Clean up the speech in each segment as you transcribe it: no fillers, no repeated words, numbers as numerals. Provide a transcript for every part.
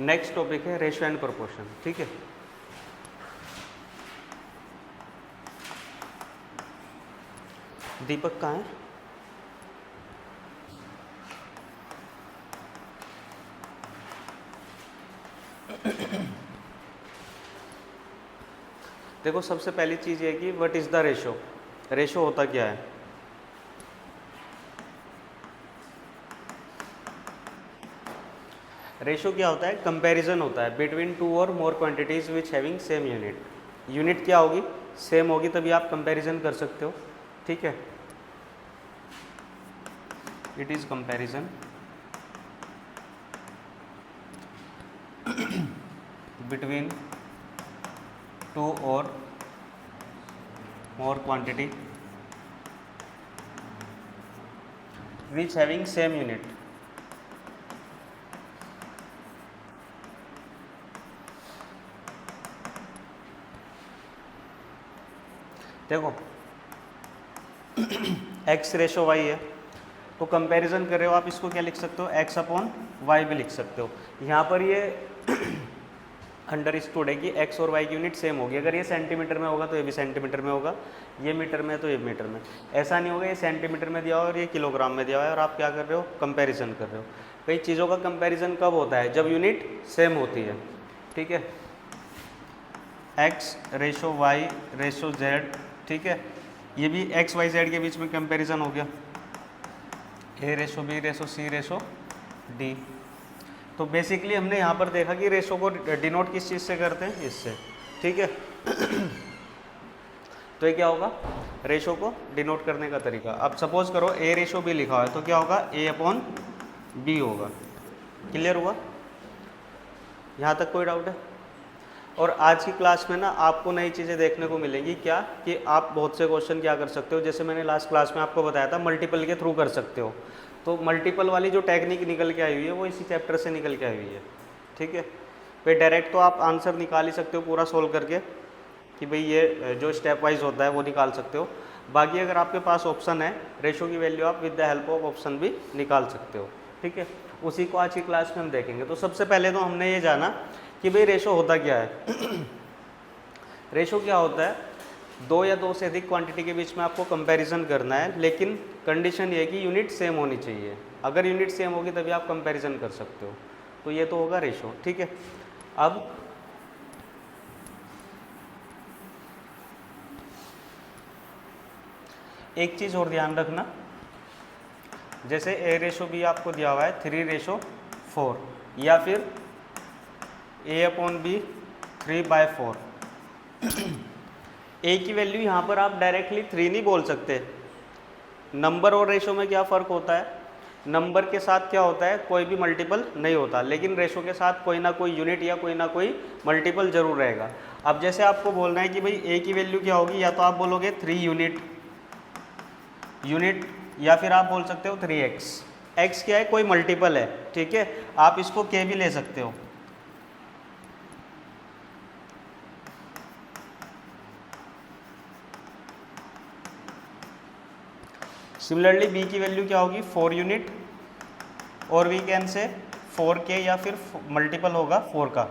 Next topic है ratio and proportion. ठीक है, दीपक कहाँ है? देखो, सबसे पहली चीज़ ये कि what is the ratio. Ratio होता क्या है? रेशो क्या होता है? कंपैरिजन होता है बिटवीन टू और more quantities which having same unit. Unit क्या होगी? सेम होगी, तभी आप कंपैरिजन कर सकते हो। ठीक है, it is comparison between two और more quantity which having same unit. देखो, x रेशो y है, तो कंपैरिजन कर रहे हो आप, इसको क्या लिख सकते हो? x अपॉन y भी लिख सकते हो। यहाँ पर ये अंडरस्टूड है कि x और y की यूनिट सेम होगी। अगर ये सेंटीमीटर में होगा तो ये भी सेंटीमीटर में होगा, ये मीटर में है तो ये मीटर में। ऐसा नहीं होगा ये सेंटीमीटर में दिया हुआ और ये किलोग्राम में दिया हुआ है और आप क्या कर रहे हो? कंपैरिजन कर रहे हो। कई चीज़ों का कंपैरिजन कब होता है? जब यूनिट सेम होती है। ठीक है, x ratio y ratio z, ठीक है, ये भी x y z के बीच में कंपैरिजन हो गया। a ratio b ratio c ratio d। तो बेसिकली हमने यहाँ पर देखा कि रेशो को डिनोट किस चीज़ से करते हैं? इससे। ठीक है, तो ये क्या होगा? रेशो को डिनोट करने का तरीका। अब सपोज करो a रेशो b लिखा हुआ है, तो क्या होगा? a अपॉन b होगा। क्लियर हुआ? यहाँ तक कोई डाउट है? और आज की क्लास में ना आपको नई चीज़ें देखने को मिलेंगी। क्या कि आप बहुत से क्वेश्चन क्या कर सकते हो, जैसे मैंने लास्ट क्लास में आपको बताया था मल्टीपल के थ्रू कर सकते हो। तो मल्टीपल वाली जो टेक्निक निकल के आई हुई है वो इसी चैप्टर से निकल के आई हुई है। ठीक है, भाई डायरेक्ट तो आप आंसर निकाल ही सकते हो पूरा सोल्व करके कि भाई ये जो स्टेप वाइज होता है वो निकाल सकते हो। बाकी अगर आपके पास ऑप्शन है, रेशो की वैल्यू आप with the help of option भी निकाल सकते हो। ठीक है, उसी को आज की क्लास में हम देखेंगे। तो सबसे पहले तो हमने ये जाना कि भाई रेशो होता क्या है। रेशो क्या होता है? दो या दो से अधिक क्वांटिटी के बीच में आपको कंपैरिजन करना है, लेकिन कंडीशन ये है कि यूनिट सेम होनी चाहिए। अगर यूनिट सेम होगी तभी आप कंपैरिजन कर सकते हो। तो ये तो होगा रेशो। ठीक है, अब एक चीज़ और ध्यान रखना, जैसे a रेशो b आपको दिया हुआ है 3:4 या फिर a अपॉन b 3/4। a की वैल्यू यहाँ पर आप डायरेक्टली 3 नहीं बोल सकते। नंबर और रेशो में क्या फ़र्क होता है? नंबर के साथ क्या होता है? कोई भी मल्टीपल नहीं होता, लेकिन रेशो के साथ कोई ना कोई यूनिट या कोई ना कोई मल्टीपल जरूर रहेगा। अब जैसे आपको बोलना है कि भाई a की वैल्यू क्या होगी, या तो आप बोलोगे 3 यूनिट या फिर आप बोल सकते हो 3x। x क्या है? कोई मल्टीपल है। ठीक है, आप इसको k भी ले सकते हो। सिमिलरली b की वैल्यू क्या होगी? 4 यूनिट, और वी कैन से 4k या फिर मल्टीपल होगा 4 का।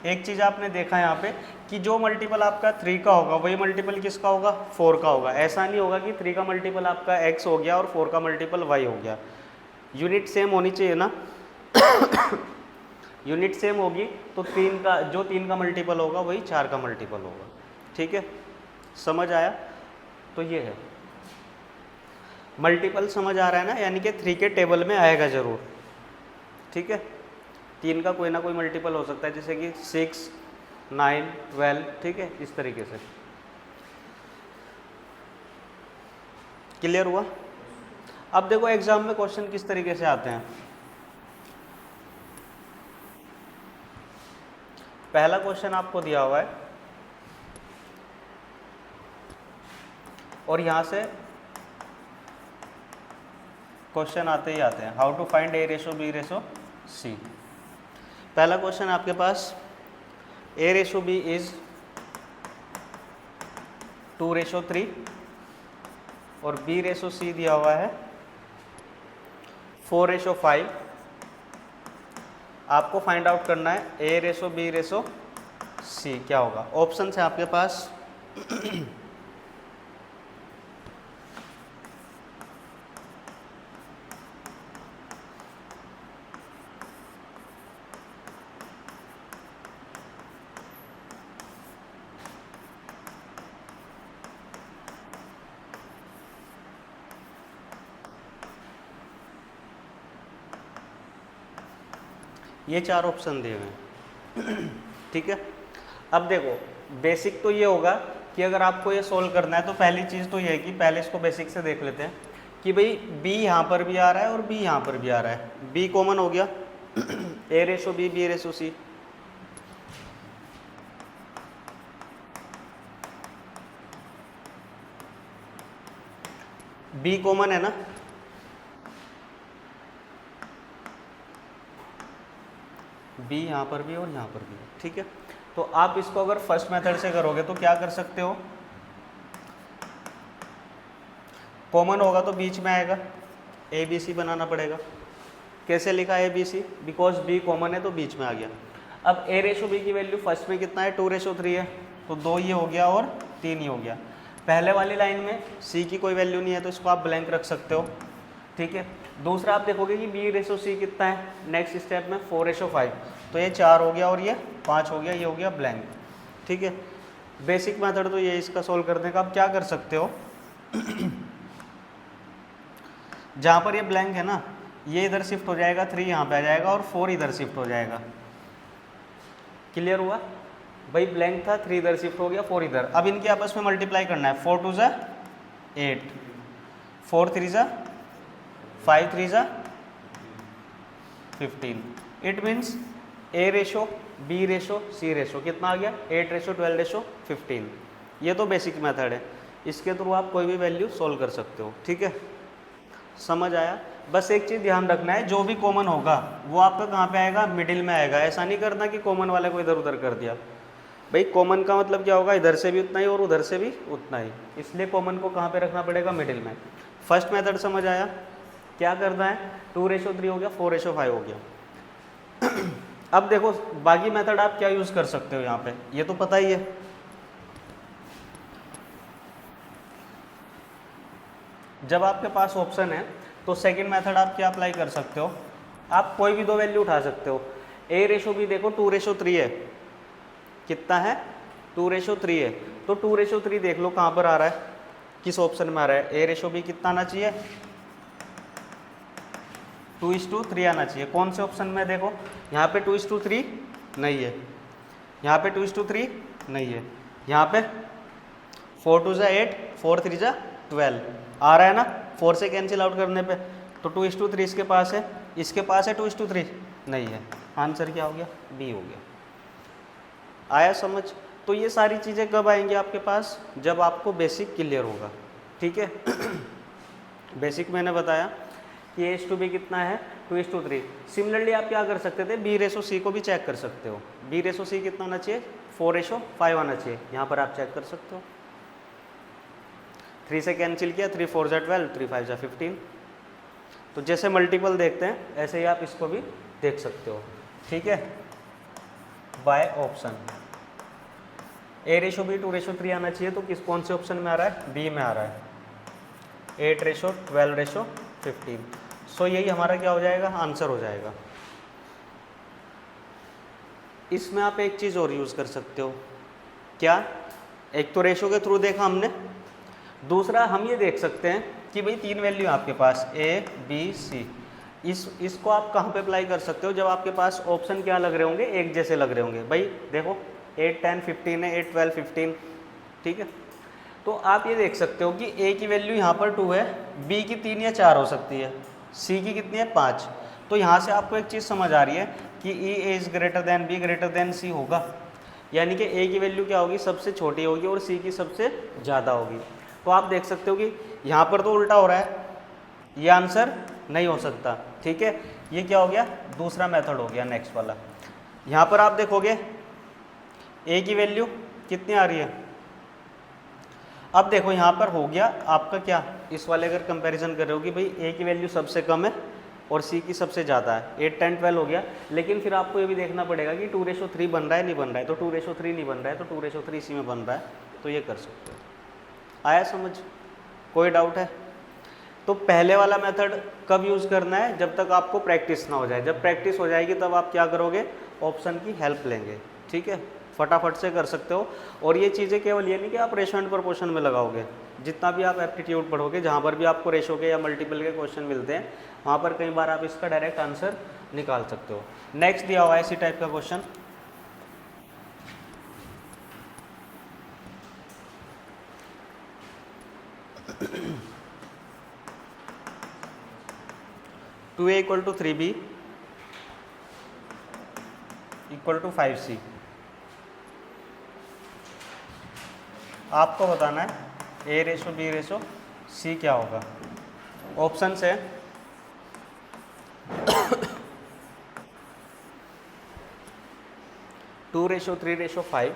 एक चीज़ आपने देखा यहाँ पे कि जो मल्टीपल आपका 3 का होगा वही मल्टीपल किसका होगा? 4 का होगा। ऐसा नहीं होगा कि 3 का मल्टीपल आपका x हो गया और 4 का मल्टीपल y हो गया। यूनिट सेम होनी चाहिए ना। यूनिट सेम होगी तो 3 का मल्टीपल होगा वही 4 का मल्टीपल होगा। ठीक है, समझ आया? तो ये है मल्टीपल, समझ आ रहा है ना, यानी कि 3 के टेबल में आएगा ज़रूर। ठीक है, 3 का कोई ना कोई मल्टीपल हो सकता है, जैसे कि 6, 9, 12। ठीक है, इस तरीके से। क्लियर हुआ? अब देखो एग्जाम में क्वेश्चन किस तरीके से आते हैं। पहला क्वेश्चन आपको दिया हुआ है और यहाँ से क्वेश्चन आते ही आते हैं, how to find a ratio b ratio c। पहला क्वेश्चन आपके पास a रेशो b इज 2:3 और b रेशो c दिया हुआ है 4:5 आपको फाइंड आउट करना है A:B:C क्या होगा। ऑप्शन है आपके पास ये 4 ऑप्शन दिए हुए हैं। ठीक है, अब देखो बेसिक तो ये होगा कि अगर आपको ये सोल्व करना है तो पहली चीज़ तो ये है कि पहले इसको बेसिक से देख लेते हैं कि भाई b यहाँ पर भी आ रहा है और b यहाँ पर भी आ रहा है, b कॉमन हो गया A:B B:C। b कॉमन है ना, b यहाँ पर भी और यहाँ पर भी। ठीक है, तो आप इसको अगर फर्स्ट मेथड से करोगे तो क्या कर सकते हो, कॉमन होगा तो बीच में आएगा, ABC बनाना पड़ेगा। कैसे लिखा ABC, बिकॉज b कॉमन है तो बीच में आ गया। अब A:B की वैल्यू फर्स्ट में कितना है 2:3 है, तो 2 ये हो गया और 3 ही हो गया। पहले वाली लाइन में c की कोई वैल्यू नहीं है तो इसको आप ब्लैंक रख सकते हो। ठीक है, दूसरा आप देखोगे कि B:C कितना है, नेक्स्ट स्टेप में 4:5, तो ये 4 हो गया और ये 5 हो गया, ये हो गया ब्लैंक। ठीक है, बेसिक मेथड तो ये इसका सोल्व करने का। आप क्या कर सकते हो जहाँ पर ये ब्लैंक है ना, ये इधर शिफ्ट हो जाएगा, 3 यहाँ पे आ जाएगा और 4 इधर शिफ्ट हो जाएगा। क्लियर हुआ भाई, ब्लैंक था 3 इधर शिफ्ट हो गया, 4 इधर। अब इनके आपस में मल्टीप्लाई करना है, 4 2 ज़ा 8, 4 3 ज़ा 5 3 ज़ा 15। इट मीन्स A:B:C कितना आ गया 8:12:15। ये तो बेसिक मेथड है, इसके थ्रू आप कोई भी वैल्यू सोल्व कर सकते हो। ठीक है, समझ आया। बस एक चीज़ ध्यान रखना है, जो भी कॉमन होगा वो आपका कहाँ पे आएगा, मिडिल में आएगा। ऐसा नहीं करना कि कॉमन वाले को इधर उधर कर दिया। भाई कॉमन का मतलब क्या होगा, इधर से भी उतना ही और उधर से भी उतना ही, इसलिए कॉमन को कहाँ पे रखना पड़ेगा, मिडिल में। फर्स्ट मेथड समझ आया, क्या करना है, 2:3 हो गया, 4:5 हो गया। अब देखो बाकी मेथड आप क्या यूज़ कर सकते हो यहाँ पे, ये तो पता ही है। जब आपके पास ऑप्शन है तो सेकंड मेथड आप क्या अप्लाई कर सकते हो, आप कोई भी 2 वैल्यू उठा सकते हो। A:B देखो 2:3 है, कितना है 2:3 है, तो 2:3 देख लो कहाँ पर आ रहा है, किस ऑप्शन में आ रहा है। A:B कितना आना चाहिए 2:3 आना चाहिए। कौन से ऑप्शन में, देखो यहाँ पे 2:3 नहीं है, यहाँ पे 2:3 नहीं है, यहाँ पे 4 2 ज़ा 8, 4 3 ज़ा 12 आ रहा है ना, 4 से कैंसिल आउट करने पे, तो 2:3 इसके पास है, इसके पास है 2:3 नहीं है। आंसर क्या हो गया, बी हो गया। आया समझ। तो ये सारी चीज़ें कब आएंगी आपके पास, जब आपको बेसिक क्लियर होगा। ठीक है बेसिक मैंने बताया कि A:B कितना है 2:3। सिमिलरली आप क्या कर सकते थे, B:C को भी चेक कर सकते हो। B:C कितना आना चाहिए 4:5 आना चाहिए, यहाँ पर आप चेक कर सकते हो। 3 से कैंसिल किया, 3 4 ज़ा 12, 3 5 ज़ा 15। तो जैसे मल्टीपल देखते हैं ऐसे ही आप इसको भी देख सकते हो। ठीक है, बाय ऑप्शन A:B 2:3 आना चाहिए, तो किस कौन से ऑप्शन में आ रहा है, बी में आ रहा है 8:12:15। सो यही हमारा क्या हो जाएगा, आंसर हो जाएगा। इसमें आप एक चीज़ और यूज़ कर सकते हो, क्या, एक तो रेशो के थ्रू देखा हमने, दूसरा हम ये देख सकते हैं कि भाई 3 वैल्यू आपके पास A:B:C, इसको आप कहाँ पे अप्लाई कर सकते हो, जब आपके पास ऑप्शन क्या लग रहे होंगे, एक जैसे लग रहे होंगे। भाई देखो 8 10 15 है, 8 12 15। ठीक है, तो आप ये देख सकते हो कि A की वैल्यू यहाँ पर 2 है, B की 3 या 4 हो सकती है, C की कितनी है 5। तो यहाँ से आपको एक चीज़ समझ आ रही है कि A is greater than B greater than C होगा, यानी कि A की वैल्यू क्या होगी, सबसे छोटी होगी और C की सबसे ज़्यादा होगी। तो आप देख सकते हो कि यहाँ पर तो उल्टा हो रहा है, ये आंसर नहीं हो सकता। ठीक है, ये क्या हो गया, दूसरा मेथड हो गया, नेक्स्ट वाला। यहाँ पर आप देखोगे A की वैल्यू कितनी आ रही है, अब देखो यहाँ पर हो गया आपका क्या, इस वाले अगर कंपैरिजन कर रहे हो कि भाई A की वैल्यू सबसे कम है, और सी की सबसे ज़्यादा है, 8, 10, 12 हो गया। लेकिन फिर आपको ये भी देखना पड़ेगा कि 2:3 बन रहा है नहीं बन रहा है, तो 2:3 नहीं बन रहा है तो 2:3 इसी में बन रहा है, तो ये कर सकते हो। आया समझ? कोई डाउट है? तो पहले वाला मेथड कब यूज़ करना है? जब तक आपको प्रैक्टिस ना हो जाए। जब प्रैक्टिस हो जाएगी तब आप क्या करोगे? ऑप्शन की हेल्प लेंगे, ठीक है, फटाफट से कर सकते हो। और ये चीज़ें केवल ये नहीं कि आप रेशो एंड प्रोपोर्शन में लगाओगे, जितना भी आप एप्टीट्यूड पढ़ोगे, जहाँ पर भी आपको रेशो के या मल्टीपल के क्वेश्चन मिलते हैं, वहाँ पर कई बार आप इसका डायरेक्ट आंसर निकाल सकते हो। नेक्स्ट दिया हुआ है इसी टाइप का question, two A equal to 3b equal to 5c। आपको बताना है A:B:C क्या होगा। ऑप्शन है 2:3:5,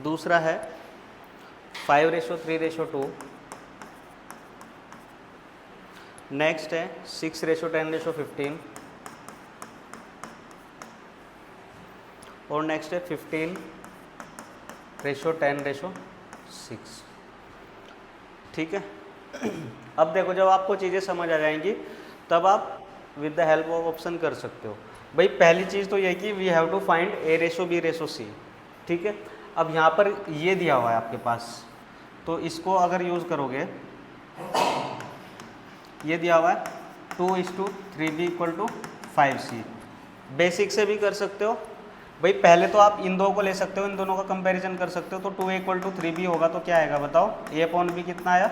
दूसरा है 5:3:2, नेक्स्ट है 6:10:15 और नेक्स्ट है 15:10:6। ठीक है। अब देखो, जब आपको चीज़ें समझ आ जाएंगी तब आप with the help of option कर सकते हो। भाई पहली चीज़ तो ये कि we have to find A:B:C, ठीक है। अब यहाँ पर ये दिया हुआ है आपके पास, तो इसको अगर यूज़ करोगे, ये दिया हुआ है 2:3b = 5c। बेसिक से भी कर सकते हो। भाई पहले तो आप इन दो को ले सकते हो, इन दोनों का कंपैरिजन कर सकते हो। तो 2a = 3b होगा तो क्या आएगा बताओ? A/b कितना आया?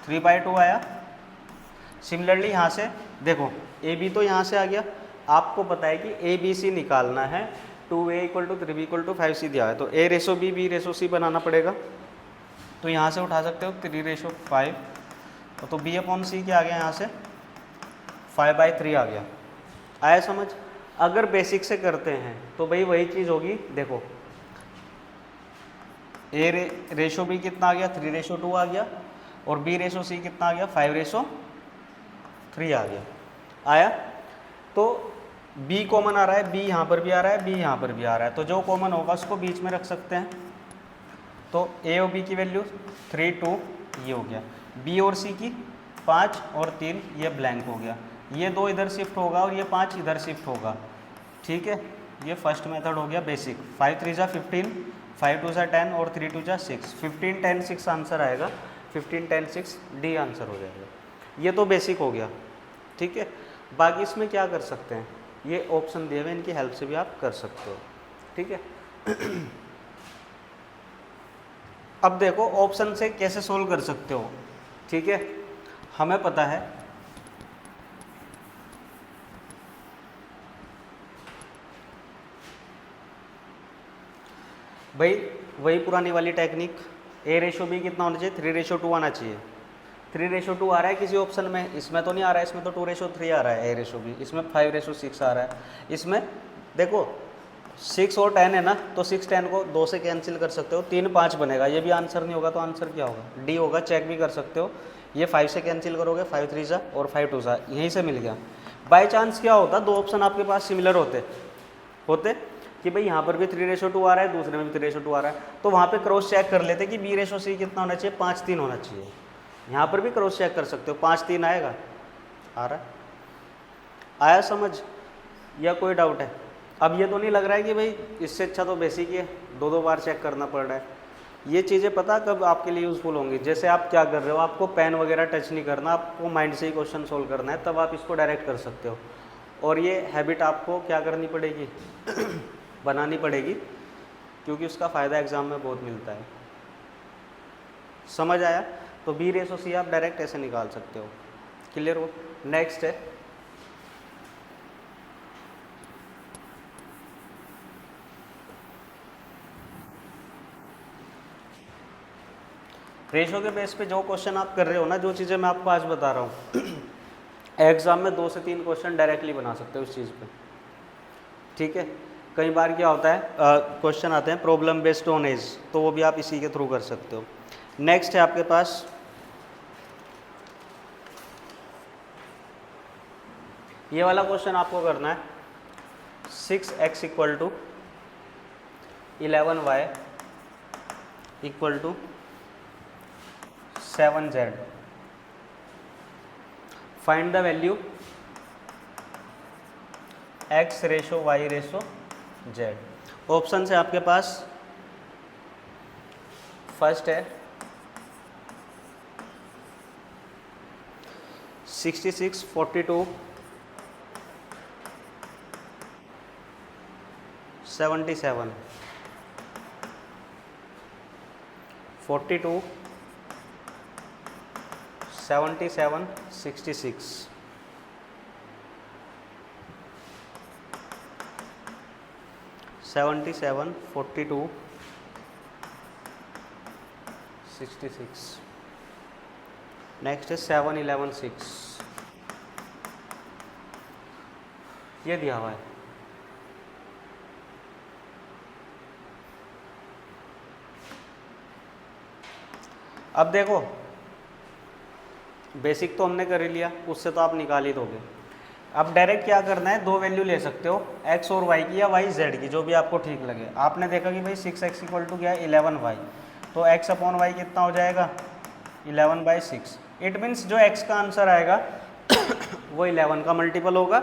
3/2 आया। सिमिलरली यहाँ से देखो, AB तो यहाँ से आ गया। आपको पता है कि ABC निकालना है, 2a = 3b = 5c दिया है, तो A:B B:C बनाना पड़ेगा। तो यहाँ से उठा सकते हो 3:5, तो B/C क्या आ गया? यहाँ से 5/3 आ गया। आया समझ? अगर बेसिक से करते हैं तो भाई वही चीज़ होगी। देखो A:B कितना आ गया? 3:2 आ गया, और B:C कितना आ गया? 5:3 आ गया। आया? तो B कॉमन आ रहा है, B यहाँ पर भी आ रहा है, B यहाँ पर भी आ रहा है, तो जो कॉमन होगा उसको बीच में रख सकते हैं। तो A और B की वैल्यू 3, 2 ये हो गया। B और C की 5 और 3 ये ब्लैंक हो गया। ये 2 इधर शिफ्ट होगा और ये 5 इधर शिफ्ट होगा। ठीक है, ये फर्स्ट मेथड हो गया बेसिक। 5 3 = 15, 5 2 = 10 और 3 2 = 6। 15 10 6 आंसर आएगा। 15 10 6 डी आंसर हो जाएगा। ये तो बेसिक हो गया। ठीक है, बाकी इसमें क्या कर सकते हैं? ये ऑप्शन दिए हुए, इनकी हेल्प से भी आप कर सकते हो। ठीक है। अब देखो ऑप्शन से कैसे सोल्व कर सकते हो। ठीक है, हमें पता है भाई वही पुरानी वाली टेक्निक, A:B कितना होना चाहिए? 3:2 आना चाहिए। 3:2 आ रहा है किसी ऑप्शन में, इसमें तो नहीं आ रहा है, इसमें तो 2:3 आ रहा है A:B, इसमें 5:6 आ रहा है। इसमें देखो 6 और 10 है ना, तो 6 10 को 2 से कैंसिल कर सकते हो, 3 5 बनेगा। ये भी आंसर नहीं होगा तो आंसर क्या होगा? डी होगा। चेक भी कर सकते हो। ये 5 से कैंसिल करोगे, 5 3 सा और 5 2 सा, यहीं से मिल गया। बाई चांस क्या होता, दो ऑप्शन आपके पास सिमिलर होते कि भाई यहाँ पर भी 3:2 आ रहा है, दूसरे में भी 3:2 आ रहा है, तो वहाँ पे क्रॉस चेक कर लेते कि B:C कितना होना चाहिए? 5 3 होना चाहिए। यहाँ पर भी क्रॉस चेक कर सकते हो, 5 3 आएगा। आ रहा है? आया समझ? या कोई डाउट है? अब ये तो नहीं लग रहा है कि भाई इससे अच्छा तो बेसिक ही है, 2 बार चेक करना पड़ रहा है। ये चीज़ें पता कब आपके लिए यूज़फुल होंगी? जैसे आप क्या कर रहे हो, आपको पेन वगैरह टच नहीं करना, आपको माइंड से ही क्वेश्चन सोल्व करना है, तब आप इसको डायरेक्ट कर सकते हो। और ये हैबिट आपको क्या करनी पड़ेगी? बनानी पड़ेगी, क्योंकि उसका फ़ायदा एग्ज़ाम में बहुत मिलता है। समझ आया? तो B:C आप डायरेक्ट ऐसे निकाल सकते हो। क्लियर हो? नेक्स्ट है रेशो के बेस पे जो क्वेश्चन आप कर रहे हो ना, जो चीज़ें मैं आपको आज बता रहा हूँ, एग्ज़ाम में 2 से 3 क्वेश्चन डायरेक्टली बना सकते हो उस चीज़ पे। ठीक है, कई बार क्या होता है, क्वेश्चन आते हैं प्रॉब्लम बेस्ड ऑन एज, तो वो भी आप इसी के थ्रू कर सकते हो। नेक्स्ट है आपके पास ये वाला क्वेश्चन आपको करना है 6x equal to 11y equal to 7z, find the value x ratio y ratio z। Option है आपके पास, फर्स्ट है 66, 42, 77, 42, 77, 66, 77, 42, 66। नेक्स्ट है 7, 11, 6, ये दिया हुआ है। अब देखो बेसिक तो हमने कर ही लिया, उससे तो आप निकाल ही दोगे। अब डायरेक्ट क्या करना है, दो वैल्यू ले सकते हो x और y की या y z की, जो भी आपको ठीक लगे। आपने देखा कि भाई 6x इक्वल टू क्या है 11y, तो x अपॉन y कितना हो जाएगा 11/6। इट मीन्स जो x का आंसर आएगा वो 11 का मल्टीपल होगा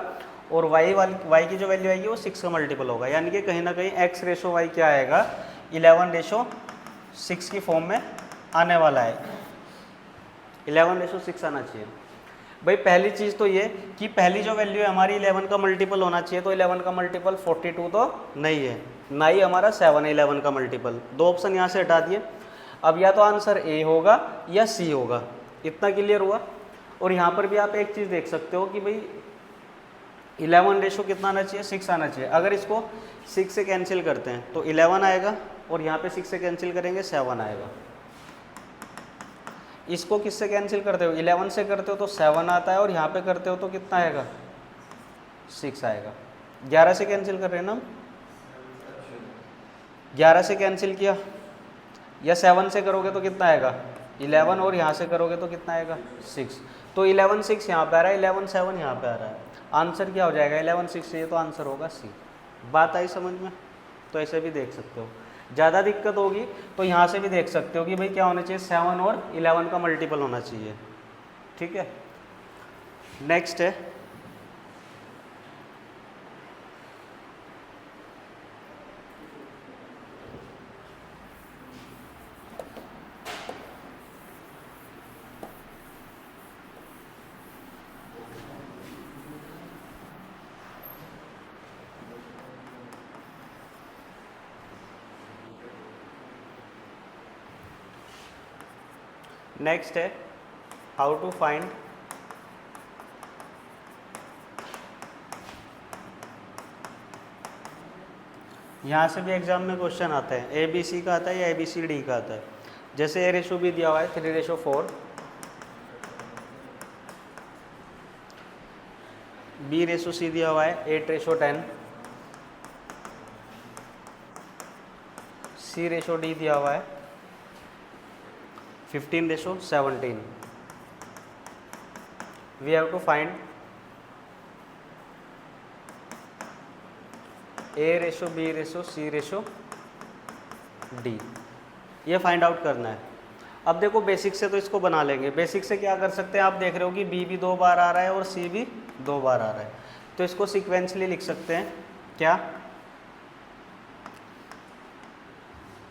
और y की जो वैल्यू आएगी वो 6 का मल्टीपल होगा। यानी कि कहीं ना कहीं x रेशो y क्या आएगा 11/6 की फॉर्म में आने वाला है। 11/6 आना चाहिए। भाई पहली चीज़ तो ये कि पहली जो वैल्यू है हमारी 11 का मल्टीपल होना चाहिए, तो 11 का मल्टीपल 42 तो नहीं है, ना ही हमारा 7 है 11 का मल्टीपल। दो ऑप्शन यहाँ से हटा दिए। अब या तो आंसर ए होगा या सी होगा, इतना क्लियर हुआ। और यहाँ पर भी आप एक चीज़ देख सकते हो कि भाई 11 रेशो कितना आना चाहिए 6 आना चाहिए। अगर इसको 6 से कैंसिल करते हैं तो 11 आएगा और यहाँ पे 6 से कैंसिल करेंगे 7 आएगा। इसको किससे कैंसिल करते हो 11 से करते हो तो 7 आता है और यहाँ पे करते हो तो कितना आएगा 6 आएगा। 11 से कैंसिल कर रहे हैं ना, 11 से कैंसिल किया, या 7 से करोगे तो कितना आएगा 11 और यहाँ से करोगे तो कितना आएगा 6। तो 11 6 यहाँ पे आ रहा है, 11 7 यहाँ पे आ रहा है। आंसर क्या हो जाएगा 11 6 चाहिए तो आंसर होगा सी। बात आई समझ में? तो ऐसे भी देख सकते हो। ज़्यादा दिक्कत होगी तो यहाँ से भी देख सकते हो कि भाई क्या होना चाहिए 7 और 11 का मल्टीपल होना चाहिए। ठीक है, नेक्स्ट है हाउ टू फाइंड यहाँ से भी एग्जाम में क्वेश्चन आता है, ए बी सी का आता है या ए बी सी डी का आता है। जैसे ए रेशो भी दिया हुआ है 3/4, बी रेशो सी दिया हुआ है 8/10, सी रेशो डी दिया हुआ है 15/17। We have to find A ratio B ratio C ratio D, ये फाइंड आउट करना है। अब देखो बेसिक से तो इसको बना लेंगे। बेसिक से क्या कर सकते हैं, आप देख रहे हो कि बी भी 2 बार आ रहा है और सी भी 2 बार आ रहा है, तो इसको सीक्वेंसली लिख सकते हैं। क्या,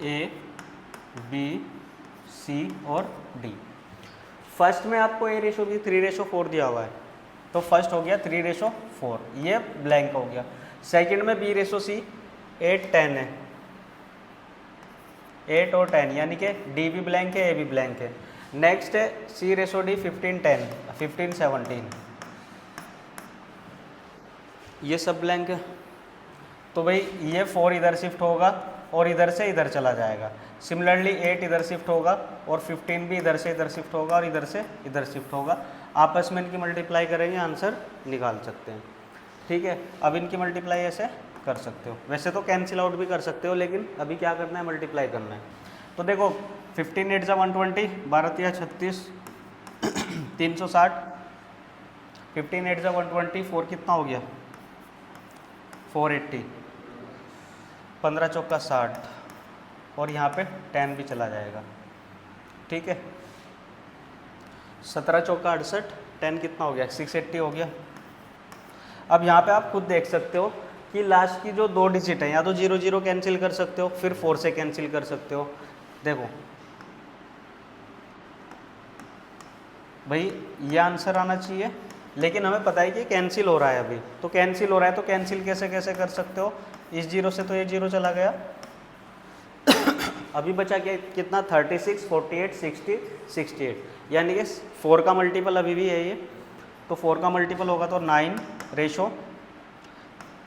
ए बी सी और डी। फर्स्ट में आपको ए रेशो बी 3/4 दिया हुआ है, तो फर्स्ट हो गया 3/4, ये ब्लैंक हो गया। सेकंड में बी रेशो सी 8/10 है, 8 और 10, यानी कि डी भी ब्लैंक है ए भी ब्लैंक है। नेक्स्ट है सी रेशो डी 15/10, 15/17, ये सब ब्लैंक है। तो भाई ये 4 इधर शिफ्ट होगा और इधर से इधर चला जाएगा। सिमिलरली 8 इधर शिफ्ट होगा और 15 भी इधर से इधर शिफ्ट होगा और इधर से इधर शिफ्ट होगा। आपस में इनकी मल्टीप्लाई करेंगे, आंसर निकाल सकते हैं। ठीक है, अब इनकी मल्टीप्लाई ऐसे कर सकते हो। वैसे तो कैंसिल आउट भी कर सकते हो, लेकिन अभी क्या करना है, मल्टीप्लाई करना है। तो देखो 15 8 120, 12 3 36, 360, 15 8 × 120, 4 कितना हो गया 480, 15 चौका 60 और यहाँ पे 10 भी चला जाएगा, ठीक है। 17 चौका 68, 10 कितना हो गया 680 हो गया। अब यहाँ पे आप खुद देख सकते हो कि लास्ट की जो 2 डिजिट है या तो 0 0 कैंसिल कर सकते हो, फिर 4 से कैंसिल कर सकते हो। देखो भाई ये आंसर आना चाहिए, लेकिन हमें पता है कि कैंसिल हो रहा है अभी, तो कैंसिल हो रहा है तो कैंसिल कैसे कैसे कर सकते हो, इस 0 से तो ये 0 चला गया अभी बचा क्या कितना 36 48 60 68, यानी कि 4 का मल्टीपल अभी भी है ये, तो 4 का मल्टीपल होगा तो 9 रेशो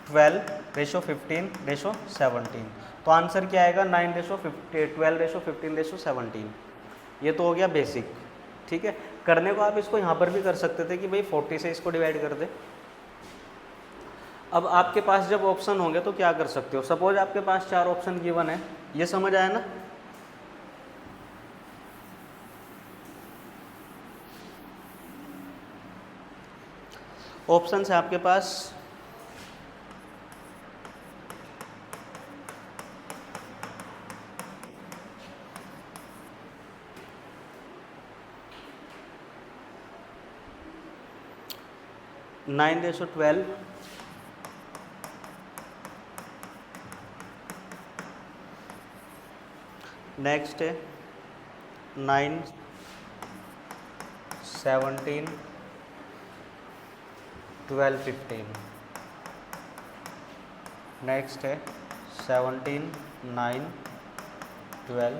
12 रेशो 15 रेशो 17, तो आंसर क्या आएगा 9 रेशो 12 रेशो 15 रेशो 17। ये तो हो गया बेसिक, ठीक है। करने को आप इसको यहाँ पर भी कर सकते थे कि भाई 40 से इसको डिवाइड कर दे। अब आपके पास जब ऑप्शन होंगे तो क्या कर सकते हो, सपोज आपके पास 4 ऑप्शन गिवन है, ये समझ आया ना। ऑप्शन है आपके पास नाइन रेशो 12, नेक्स्ट है 9 17 12 15, नेक्स्ट है 17 9 12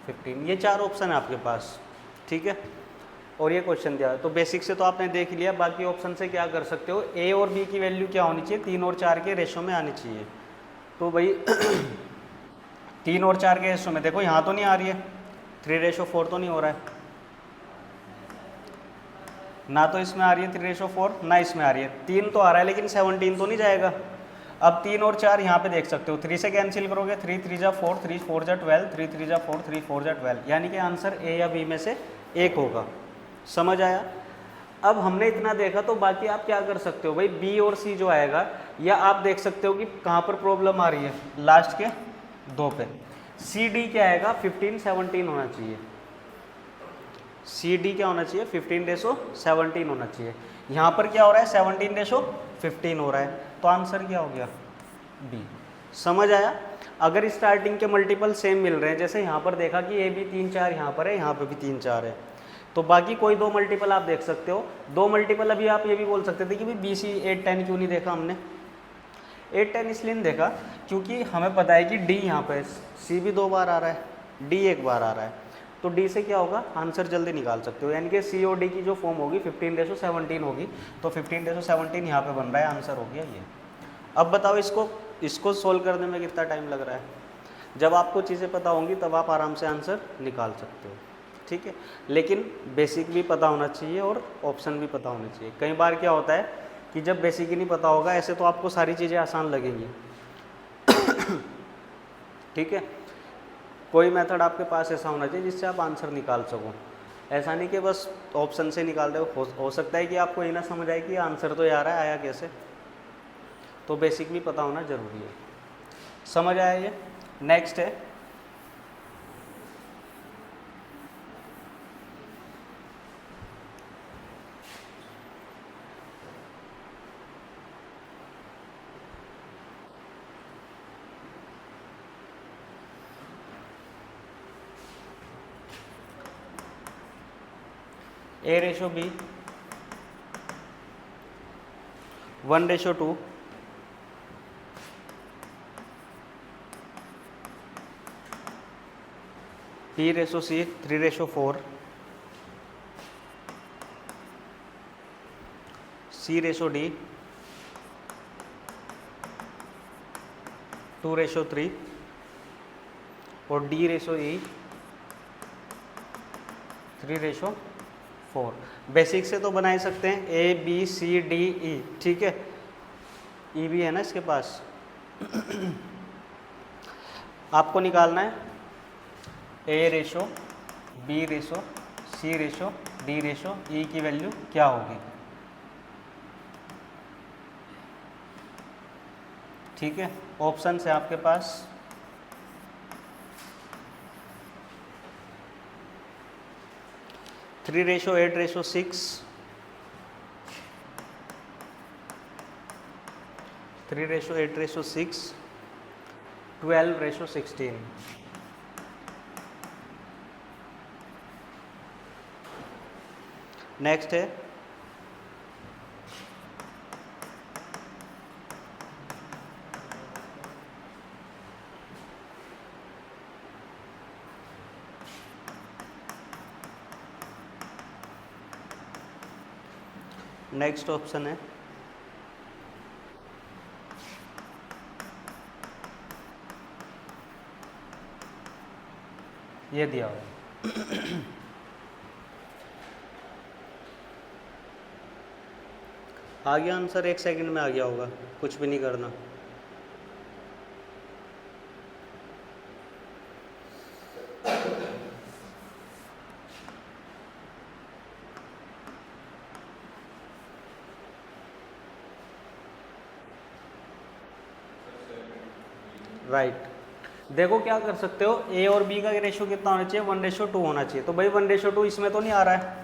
15। ये 4 ऑप्शन है आपके पास, ठीक है। और ये क्वेश्चन दिया है, तो बेसिक से तो आपने देख लिया, बाकी ऑप्शन से क्या कर सकते हो, ए और बी की वैल्यू क्या होनी चाहिए 3 और 4 के रेशो में आनी चाहिए। तो भाई 3 और 4 के रेशो में देखो यहाँ तो नहीं आ रही है, 3 रेशो 4 तो नहीं हो रहा है ना, तो इसमें आ रही है 3 रेशो 4 ना इसमें आ रही है, 3 तो आ रहा है लेकिन 17 तो नहीं जाएगा। अब 3 और 4 यहाँ पे देख सकते हो, 3 से कैंसिल करोगे 3 3 जा 4 3 4 जा 12 3 3 जा 4 3 4 जा 12, यानी कि आंसर ए या बी में से एक होगा। समझ आया। अब हमने इतना देखा तो बाकी आप क्या कर सकते हो भाई, बी और सी जो आएगा, या आप देख सकते हो कि कहाँ पर प्रॉब्लम आ रही है, लास्ट के 2 पे। सी डी क्या आएगा 15 17 होना चाहिए, सी डी क्या होना चाहिए 15 रेशो 17 होना चाहिए। यहाँ पर क्या हो रहा है 17 रेशो 15 हो रहा है, तो आंसर क्या हो गया बी। समझ आया। अगर स्टार्टिंग के मल्टीपल सेम मिल रहे हैं, जैसे यहाँ पर देखा कि ए भी 3 4 यहाँ पर है, यहाँ पर भी 3 4 है, तो बाकी कोई 2 मल्टीपल आप देख सकते हो। 2 मल्टीपल अभी आप ये भी बोल सकते थे कि भाई बी सी 8 10 क्यों नहीं देखा हमने, 8 10 इसलिए नहीं देखा क्योंकि हमें पता है कि डी यहाँ पे सी भी 2 बार आ रहा है, डी 1 बार आ रहा है, तो डी से क्या होगा आंसर जल्दी निकाल सकते हो, यानी कि सी और डी की जो फॉर्म होगी 15 रेशो 17 होगी, तो 15 रेशो 17 यहाँ पे बन रहा है, आंसर हो गया ये। अब बताओ इसको सोल्व करने में कितना टाइम लग रहा है। जब आपको चीज़ें पता होंगी तब आप आराम से आंसर निकाल सकते हो, ठीक है। लेकिन बेसिक भी पता होना चाहिए और ऑप्शन भी पता होने चाहिए। कई बार क्या होता है कि जब बेसिक ही नहीं पता होगा, ऐसे तो आपको सारी चीज़ें आसान लगेंगी ठीक है। कोई मेथड आपके पास ऐसा होना चाहिए जिससे आप आंसर निकाल सको, ऐसा नहीं कि बस ऑप्शन से निकाल दो। हो सकता है कि आपको ये ना समझ आए कि आंसर तो यार आया कैसे, तो बेसिक भी पता होना ज़रूरी है। समझ आया ये। नेक्स्ट है A ratio B 1 ratio 2 B ratio C 3 ratio 4 C ratio D 2 ratio 3 और D ratio E 3 ratio 4। Basic से तो बना ही सकते हैं A B C D E, ठीक है। ई भी है ना इसके पास आपको निकालना है A ratio B ratio C ratio D ratio ई की वैल्यू क्या होगी। ठीक है, ऑप्शन है आपके पास 3:8:6, 3:8:6, 12:16। नेक्स्ट है नेक्स्ट ऑप्शन है ये दिया हुआ आ गया आंसर, 1 सेकंड में आ गया होगा, कुछ भी नहीं करना। राइट देखो क्या कर सकते हो, ए और बी का रेशो कितना होना चाहिए, 1:2 होना चाहिए। तो भाई 1:2 इसमें तो नहीं आ रहा है,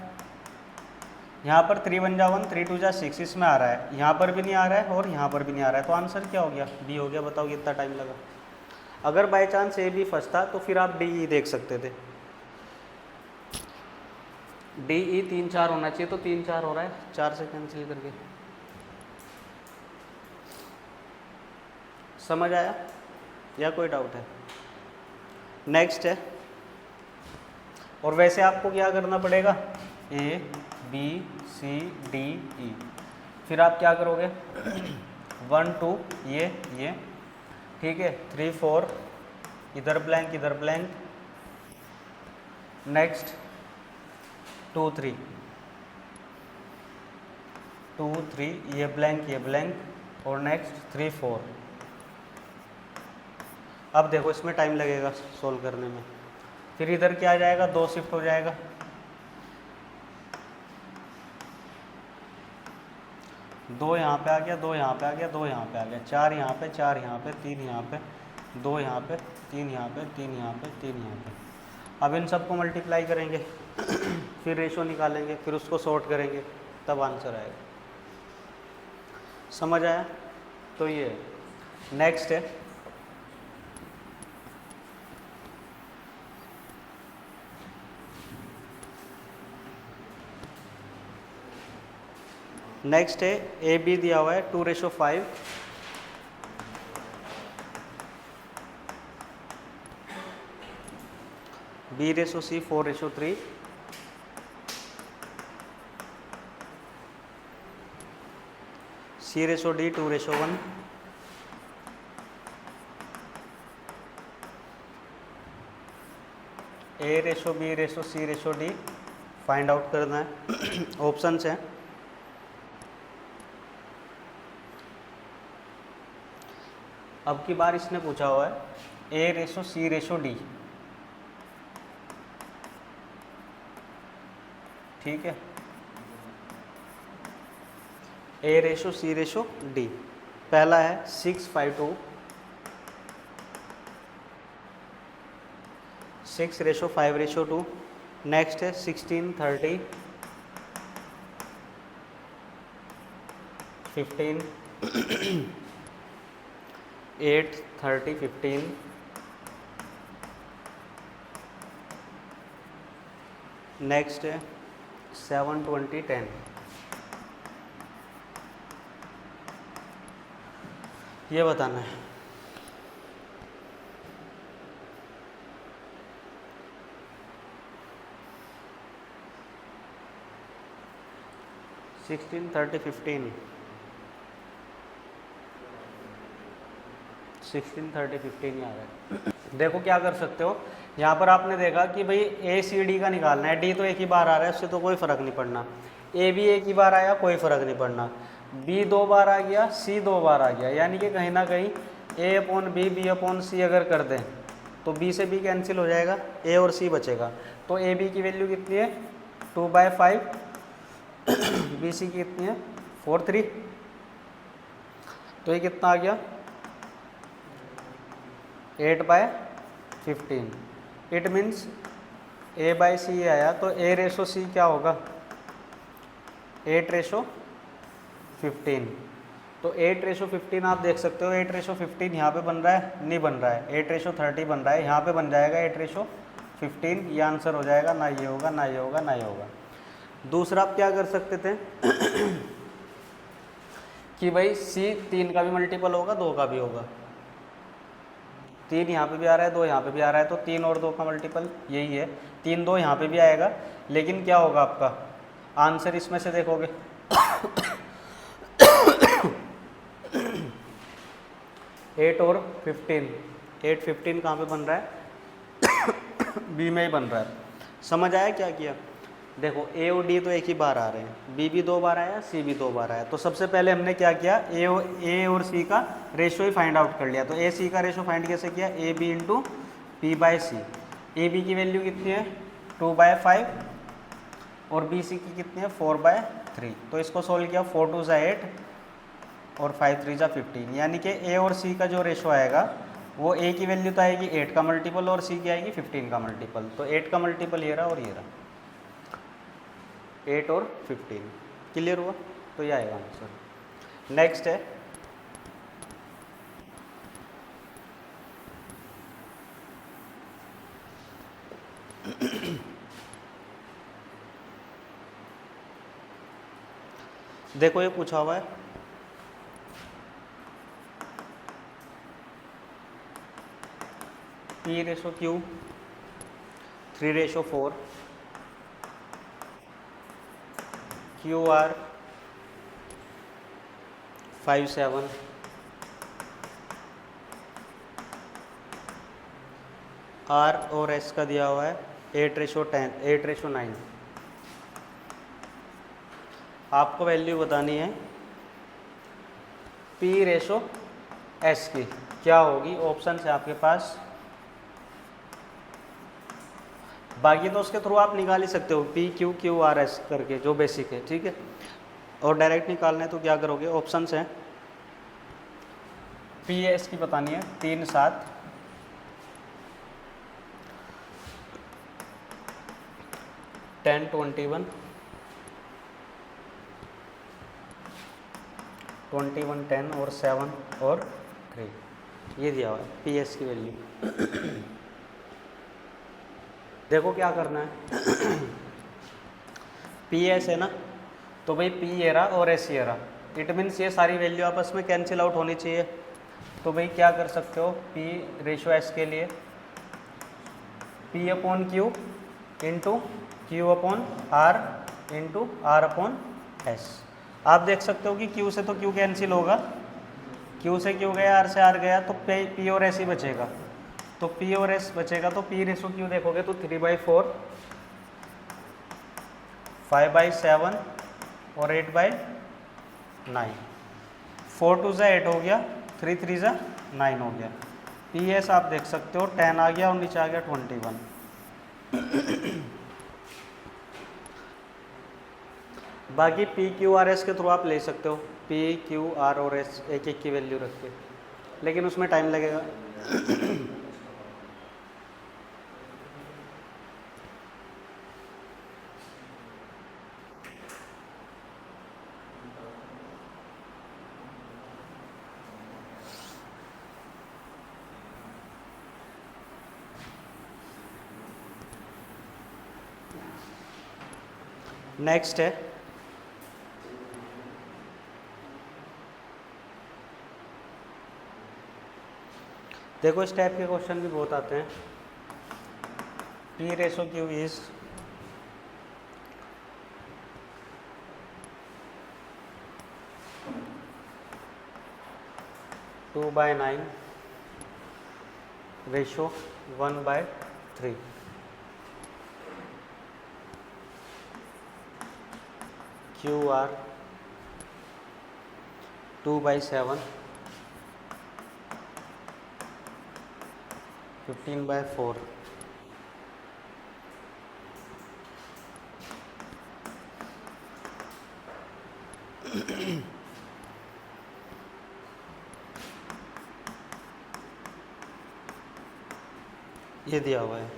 यहाँ पर 3 1 जा 1, 3 2 जा 6 इसमें आ रहा है, यहाँ पर भी नहीं आ रहा है और यहाँ पर भी नहीं आ रहा है। तो आंसर क्या हो गया, बी हो गया। बताओ कितना टाइम लगा। अगर बाय चांस ए बी फंसता तो फिर आप डी ई देख सकते थे। डी ई 3 4 होना चाहिए, तो 3 4 हो रहा है, 4 से कैंसिल करके। समझ आया या कोई डाउट है? नेक्स्ट है, और वैसे आपको क्या करना पड़ेगा, A B C D E, फिर आप क्या करोगे 1 2 ये ठीक है, 3 4 इधर ब्लैंक इधर ब्लैंक, नेक्स्ट 2 3 2 3 ये ब्लैंक और नेक्स्ट 3 4। अब देखो इसमें टाइम लगेगा सोल्व करने में। फिर इधर क्या आ जाएगा, 2 शिफ्ट हो जाएगा, 2 यहाँ पे आ गया, 2 यहाँ पे आ गया, 2 यहाँ पे आ गया, 4 यहाँ पे, 4 यहाँ पे, 3 यहाँ पे, 2 यहाँ पे, 3 यहाँ पे, 3 यहाँ पे, 3 यहाँ पे। अब इन सबको मल्टीप्लाई करेंगे फिर रेशो निकालेंगे, फिर उसको सॉर्ट करेंगे, तब आंसर आएगा। समझ आया? तो ये नेक्स्ट है, नेक्स्ट है ए बी दिया हुआ है 2:5, B:C 4:3, C:D 2:1, A:B:C:D find out करना है। ऑप्शंस हैं अब की बार इसने पूछा हुआ है A:C:D, ठीक है, A:C:D। पहला है 6:5:2, 6:5:2। नेक्स्ट है 16:30, 15, 8:30, 15, नेक्स्ट है 7:20, 10। ये बताना है। सिक्सटीन 30 15 16 30 15 आ रहा है। देखो क्या कर सकते हो, यहाँ पर आपने देखा कि भाई ए सी डी का निकालना है, डी तो एक ही बार आ रहा है, उससे तो कोई फ़र्क नहीं पड़ना। ए भी एक ही बार आया, कोई फ़र्क नहीं पड़ना। बी 2 बार आ गया, सी 2 बार आ गया, यानी कि कहीं ना कहीं ए अपॉन बी, बी अपॉन सी अगर कर दें तो बी से बी कैंसिल हो जाएगा, ए और सी बचेगा। तो ए बी की वैल्यू कितनी है 2/5, बी सी की कितनी है 4/3। तो ये कितना आ गया 8/15। इट मीन्स A/C आया तो A/C क्या होगा, 8/15। तो 8/15 आप देख सकते हो, 8/15 यहाँ पे बन रहा है, नहीं बन रहा है, 8/30 बन रहा है, यहाँ पे बन जाएगा 8/15। ये आंसर हो जाएगा, ना ये होगा ना ये होगा ना ये होगा। दूसरा आप क्या कर सकते थे कि भाई C 3 का भी मल्टीपल होगा, 2 का भी होगा। 3 यहाँ पे भी आ रहा है, 2 यहाँ पे भी आ रहा है, तो 3 और 2 का मल्टीपल यही है। 3 2 यहाँ पे भी आएगा, लेकिन क्या होगा आपका आंसर, इसमें से देखोगे 8 और 15, 8 15 कहाँ पे बन रहा है बी में ही बन रहा है। समझ आया क्या किया? देखो ए और डी तो एक ही बार आ रहे हैं, बी भी 2 बार आया, सी भी 2 बार आया। तो सबसे पहले हमने क्या किया, ए और सी का रेशो ही फाइंड आउट कर लिया। तो ए सी का रेशो फाइंड कैसे किया, A B into P by C. A B की वैल्यू कितनी है 2/5 और बी सी की कितनी है 4/3। तो इसको सोल्व किया, 4 2 ज़ा 8 और 5 3 ज़ा 15, यानी कि ए और सी का जो रेशो आएगा वो ए की वैल्यू तो आएगी 8 का मल्टीपल और सी की आएगी 15 का मल्टीपल। तो 8 का मल्टीपल ये रहा और ये रहा, 8 और 15। क्लियर हुआ? तो ये आएगा आंसर। नेक्स्ट है देखो ये पूछा हुआ है P/Q 3/4, QR 5/7, R और S का दिया हुआ है 8/10, 8/9। आपको वैल्यू बतानी है P/S की क्या होगी। ऑप्शन है आपके पास, बाकी तो उसके थ्रू आप निकाल ही सकते हो PQQRS करके, जो बेसिक है, ठीक है। और डायरेक्ट निकालना है तो क्या करोगे, ऑप्शन हैं PS की बतानी है 3 7 10 21 21 10 और 7 और 3, ये दिया हुआ है PS की वैल्यू। देखो क्या करना है PS है ना, तो भाई P ये रहा और S ये रहा, इट मीन्स ये सारी वैल्यू आपस में कैंसिल आउट होनी चाहिए। तो भाई क्या कर सकते हो, P/S के लिए P/Q into Q/R into R/S। आप देख सकते हो कि Q से तो Q कैंसिल होगा, Q से Q गया, R से R गया, तो P और S ही बचेगा। तो P और S बचेगा, तो P/Q देखोगे तो 3/4, 5/7 और 8/9। 4 2 ज़ा 8 हो गया, 3 3 ज़ा 9 हो गया। PS आप देख सकते हो 10 आ गया और नीचे आ गया 21। बाकी PQRS के थ्रू आप ले सकते हो, PQR और S एक एक की वैल्यू रख के, लेकिन उसमें टाइम लगेगा। नेक्स्ट है देखो, इस टाइप के क्वेश्चन भी बहुत आते हैं। P/Q is 2/9 ratio 1/3। QR 2/7, 15/4। ये दिया हुआ है।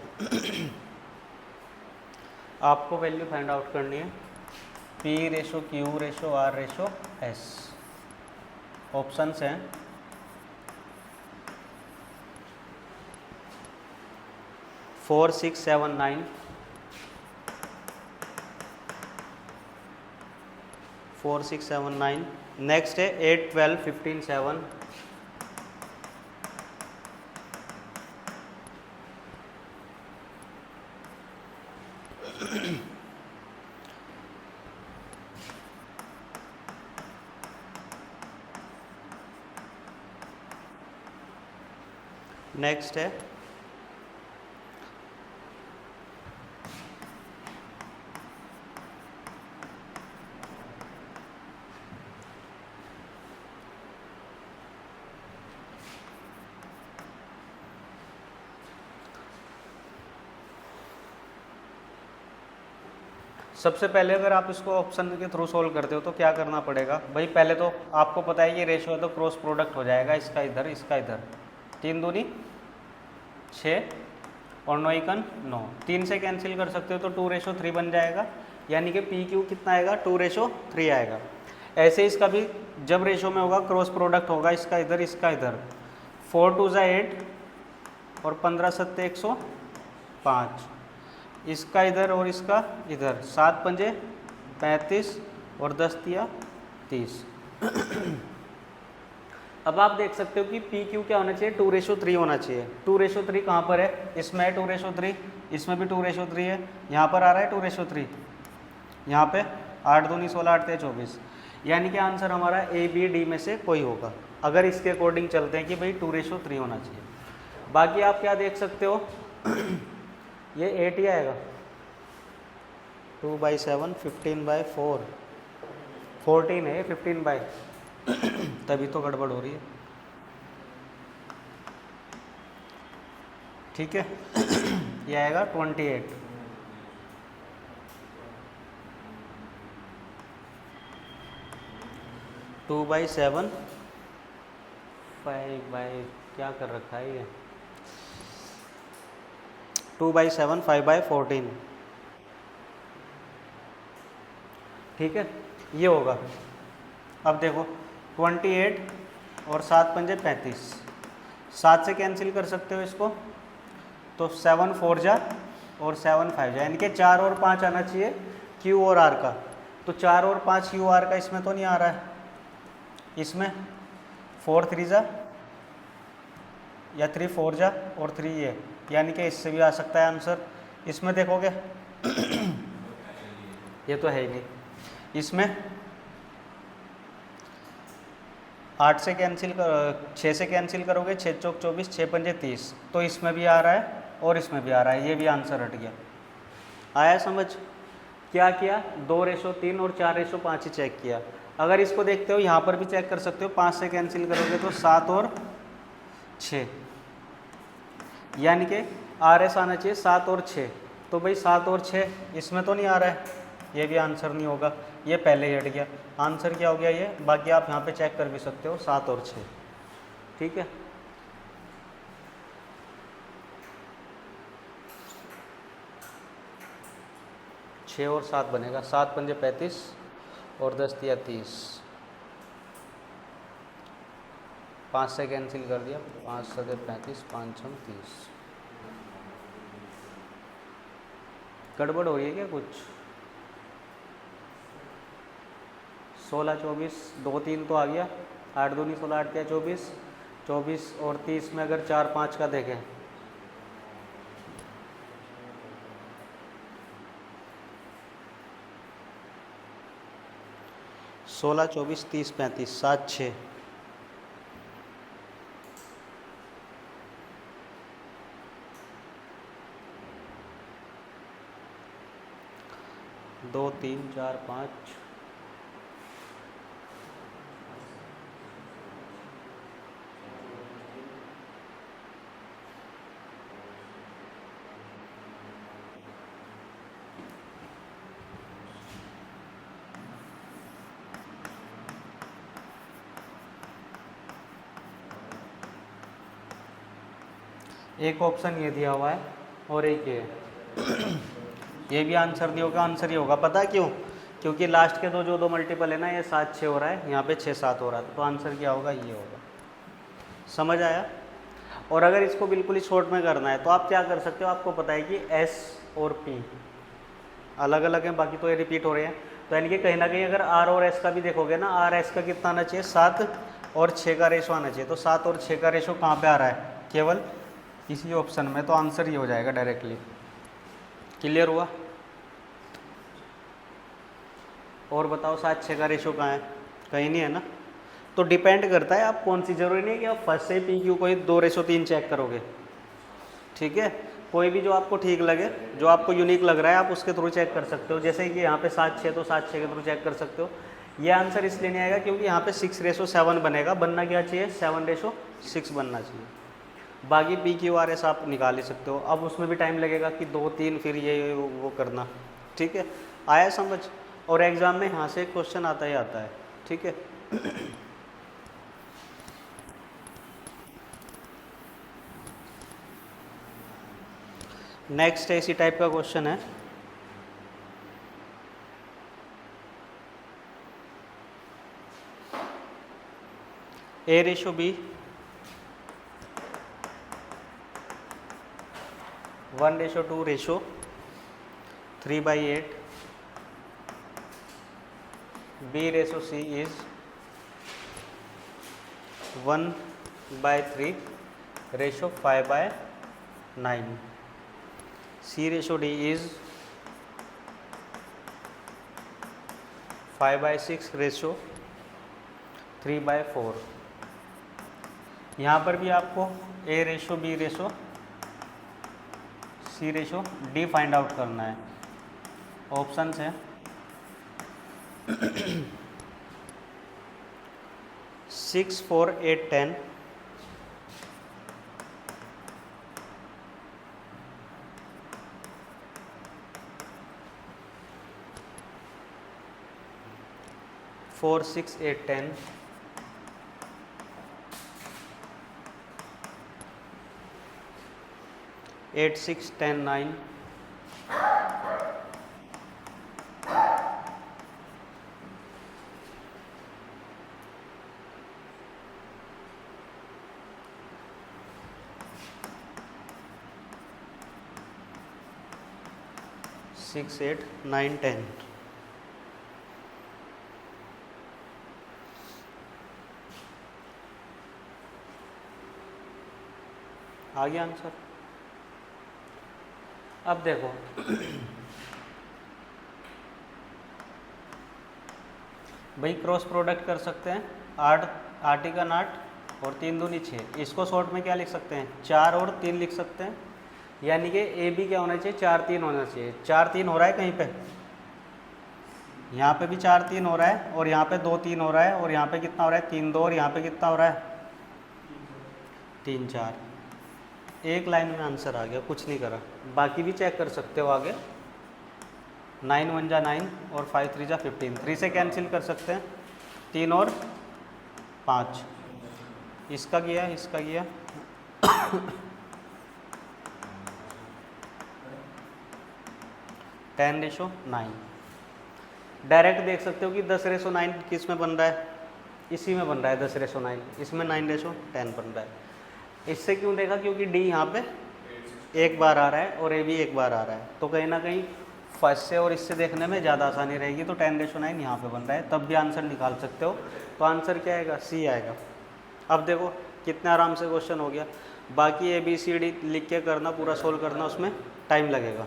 आपको वैल्यू फाइंड आउट करनी है P ratio Q ratio R ratio S। Options हैं 4, 6, 7, 9, 4, 6, 7, 9। नेक्स्ट है 8, 12, 15, 7। नेक्स्ट है सबसे पहले अगर आप इसको ऑप्शन के थ्रू सोल्व करते हो तो क्या करना पड़ेगा भाई। पहले तो आपको पता है ये रेशो है तो क्रॉस प्रोडक्ट हो जाएगा, इसका इधर इसका इधर। 3 दूनी 6 और 9 एकन 9, 3 से कैंसिल कर सकते हो तो 2:3 बन जाएगा। यानी कि पी क्यू कितना आएगा 2:3 आएगा। ऐसे इसका भी जब रेशो में होगा क्रॉस प्रोडक्ट होगा, इसका इधर इसका इधर। 4 2 8 और 15 7 105, इसका इधर और इसका इधर। 7 पंजे 35 और 10 तिया 30। अब आप देख सकते हो कि पी क्यू क्या होना चाहिए 2:3 होना चाहिए। 2:3 कहाँ पर है, इसमें है 2:3, इसमें भी 2:3 है, यहाँ पर आ रहा है 2:3, यहाँ पे 8 दूनी 16 8 24। यानी कि आंसर हमारा ए बी डी में से कोई होगा अगर इसके अकॉर्डिंग चलते हैं कि भाई 2:3 होना चाहिए। बाकी आप क्या देख सकते हो ये 8 ही आएगा। 2/7 15/4 14 है, 15/, तभी तो गड़बड़ हो रही है। ठीक है ये आएगा 28। टू बाई सेवन 5/, क्या कर रखा है ये, 2/7 5/14। ठीक है ये होगा। अब देखो 28 और 7 पंजे 35, 7 से कैंसिल कर सकते हो इसको तो 7 4 जा और 7 5 जा, यानी कि 4 और 5 आना चाहिए Q और R का। तो 4 और 5 Q R का इसमें तो नहीं आ रहा है, इसमें 4 3 जा या 3 4 जा और 3 ये, यानी कि इससे भी आ सकता है आंसर। इसमें देखोगे ये तो है ही नहीं। इसमें 8 से कैंसिल कर, 6 से कैंसिल करोगे 6 चौक 24 6 पंजे 30, तो इसमें भी आ रहा है और इसमें भी आ रहा है, ये भी आंसर हट गया। आया समझ? क्या किया 2:3 और 4:5 ही चेक किया। अगर इसको देखते हो यहाँ पर भी चेक कर सकते हो, 5 से कैंसिल करोगे तो 7 और 6, यानी कि RS आना चाहिए 7 और 6। तो भाई 7 और 6 इसमें तो नहीं आ रहा है, ये भी आंसर नहीं होगा, ये पहले ही हट गया। आंसर क्या हो गया ये, बाकी आप यहाँ पे चेक कर भी सकते हो 7 और 6। ठीक है छः और 7 बनेगा, 7 पंजे 35 और 10 तिया 30, 5 से कैंसिल कर दिया, 5 7 35 5 6 30। गड़बड़ हो रही है क्या कुछ? 16 24 2 3 तो आ गया, 8 दूनी 16 8 तिया 24, 24 और 30 में अगर 4 5 का देखें 16 24 30 35 7 6, 2 3 4 5, एक ऑप्शन ये दिया हुआ है और एक ये ये भी आंसर नहीं होगा, आंसर ही होगा। पता है क्यों? क्योंकि लास्ट के जो दो मल्टीपल है ना, ये 7 6 हो रहा है, यहाँ पे 6 7 हो रहा है, तो आंसर क्या होगा? ये होगा। समझ आया? और अगर इसको बिल्कुल ही शॉर्ट में करना है तो आप क्या कर सकते हो, आपको पता है कि S और P अलग अलग हैं, बाकी तो ये रिपीट हो रहे हैं, तो यानी कि कहीं ना कहीं अगर R और S का भी देखोगे ना, R S का कितना आना चाहिए? 7 और 6 का रेशो आना चाहिए। तो 7 और 6 का रेशो कहाँ पे आ रहा है? केवल इसी ऑप्शन में, तो आंसर ही हो जाएगा डायरेक्टली। क्लियर हुआ? और बताओ 7 6 का रेशो कहाँ है? कहीं नहीं है ना। तो डिपेंड करता है आप कौन सी, जरूरी नहीं है कि आप फर्स्ट से पी क्यू कोई 2:3 चेक करोगे, ठीक है? कोई भी जो आपको ठीक लगे, जो आपको यूनिक लग रहा है, आप उसके थ्रू चेक कर सकते हो। जैसे कि यहाँ पे 7 6, तो 7 6 के थ्रू चेक कर सकते हो। ये आंसर इसलिए नहीं आएगा क्योंकि यहाँ पे 6:7 बनेगा, बनना क्या चाहिए? 7:6 बनना चाहिए। बाकी पी क्यू आर एस आप निकाल ही सकते हो। अब उसमें भी टाइम लगेगा कि 2 3 फिर ये वो करना, ठीक है? आया समझ? और एग्ज़ाम में यहाँ से क्वेश्चन आता ही आता है, ठीक है? नेक्स्ट इसी टाइप का क्वेश्चन है। A/B 1:2 ratio 3/8 B/C is 1/3 ratio 5/9 C/D is 5/6 ratio 3/4। यहाँ पर भी आपको A/B/C/D फाइंड आउट करना है। ऑप्शंस है 6 4 8 10, 4 6 8 10, 8 6 10 9, 6 8 9 10। आ गया आंसर? अब देखो भाई क्रॉस प्रोडक्ट कर सकते हैं, 8 8 का 8 और 3 दूनी 6। इसको शॉर्ट में क्या लिख सकते हैं? 4 और 3 लिख सकते हैं। यानी कि ए बी क्या होना चाहिए? 4 3 होना चाहिए। 4 3 हो रहा है कहीं पे, यहाँ पे भी 4 3 हो रहा है, और यहाँ पे 2 3 हो रहा है, और यहाँ पे कितना हो रहा है? 3 2, और यहाँ पे कितना हो रहा है? 3 4। एक लाइन में आंसर आ गया, कुछ नहीं करा। बाकी भी चेक कर सकते हो आगे। 9 1 जा 9 और 5 3 जा 15, 3 से कैंसिल कर सकते हैं, 3 और 5। इसका किया, इसका किया 10:9। डायरेक्ट देख सकते हो कि 10:9 किस में बन रहा है? इसी में बन रहा है 10:9, इसमें 9:10 बन रहा है। इससे क्यों देखा? क्योंकि डी यहाँ पे एक बार आ रहा है और ए भी एक बार आ रहा है, तो कहीं ना कहीं फर्स्ट से और इससे देखने में ज़्यादा आसानी रहेगी। तो 10:9 यहाँ पे बन रहा है, तब भी आंसर निकाल सकते हो। तो आंसर क्या आएगा? सी आएगा। अब देखो कितने आराम से क्वेश्चन हो गया। बाकी ABCD लिख के करना, पूरा सोल्व करना, उसमें टाइम लगेगा।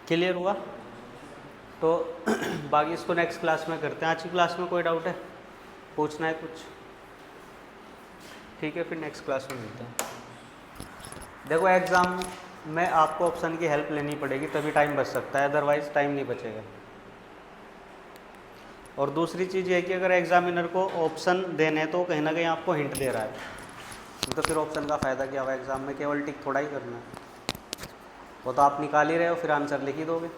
क्लियर हुआ? तो बाकी इसको नेक्स्ट क्लास में करते हैं। आज की क्लास में कोई डाउट है? पूछना है कुछ? ठीक है, फिर नेक्स्ट क्लास में मिलते हैं। देखो एग्ज़ाम में आपको ऑप्शन की हेल्प लेनी पड़ेगी, तभी टाइम बच सकता है, अदरवाइज़ टाइम नहीं बचेगा। और दूसरी चीज़ ये है कि अगर एग्जामिनर को ऑप्शन देने तो कहीं ना कहीं आपको हिंट दे रहा है, तो फिर ऑप्शन का फ़ायदा क्या हुआ एग्ज़ाम में, केवल टिक थोड़ा ही करना है, वो तो आप निकाल ही रहे हो फिर आंसर लिख ही दोगे।